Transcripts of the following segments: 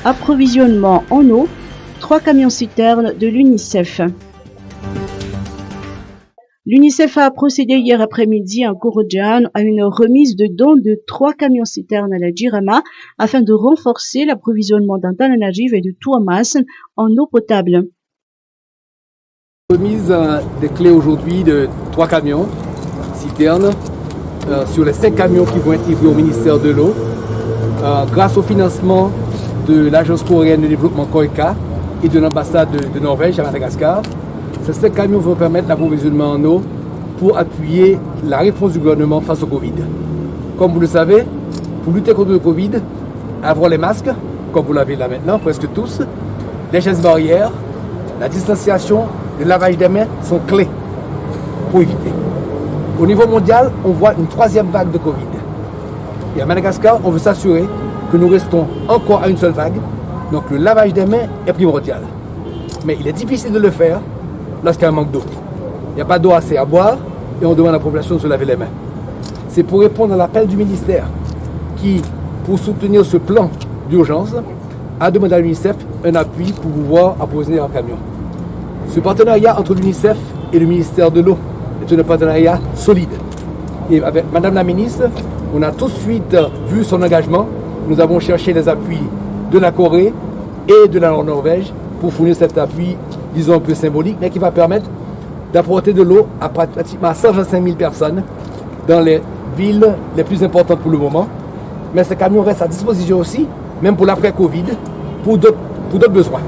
Approvisionnement en eau, 3 camions-citernes de l'UNICEF. L'UNICEF a procédé hier après-midi à Korojan à une remise de dons de 3 camions-citernes à la Jirama afin de renforcer l'approvisionnement d'Antananarivo et de Tuamas en eau potable. Remise des clés aujourd'hui de 3 camions citernes sur les 5 camions qui vont être livrés au ministère de l'eau grâce au financement de l'Agence coréenne de développement COECA et de l'ambassade de Norvège à Madagascar. Ces 5 camions vont permettre l'approvisionnement en eau pour appuyer la réponse du gouvernement face au Covid. Comme vous le savez, pour lutter contre le Covid, avoir les masques, comme vous l'avez là maintenant, presque tous, les gestes barrières, la distanciation, le lavage des mains sont clés pour éviter. Au niveau mondial, on voit une 3e vague de Covid. Et à Madagascar, on veut s'assurer que nous restons encore à une seule vague. Donc le lavage des mains est primordial. Mais il est difficile de le faire lorsqu'il y a un manque d'eau. Il n'y a pas d'eau assez à boire et on demande à la population de se laver les mains. C'est pour répondre à l'appel du ministère qui, pour soutenir ce plan d'urgence, a demandé à l'UNICEF un appui pour pouvoir approvisionner un camion. Ce partenariat entre l'UNICEF et le ministère de l'eau est un partenariat solide. Et avec Madame la ministre, on a tout de suite vu son engagement. Nous avons cherché les appuis de la Corée et de la Norvège pour fournir cet appui, disons un peu symbolique, mais qui va permettre d'apporter de l'eau à pratiquement 125 000 personnes dans les villes les plus importantes pour le moment. Mais ces camions restent à disposition aussi, même pour l'après-Covid, pour d'autres besoins.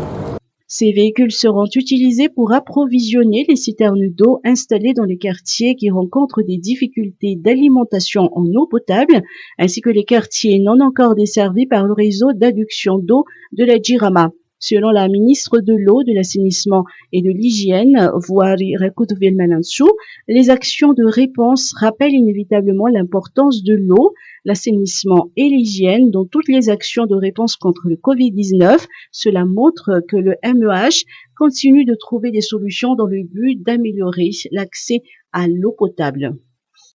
Ces véhicules seront utilisés pour approvisionner les citernes d'eau installées dans les quartiers qui rencontrent des difficultés d'alimentation en eau potable, ainsi que les quartiers non encore desservis par le réseau d'adduction d'eau de la Jirama. Selon la ministre de l'Eau, de l'Assainissement et de l'Hygiène, Vuari Rekutvilmanansu, les actions de réponse rappellent inévitablement l'importance de l'eau, l'assainissement et l'hygiène dans toutes les actions de réponse contre le Covid-19. Cela montre que le MEH continue de trouver des solutions dans le but d'améliorer l'accès à l'eau potable.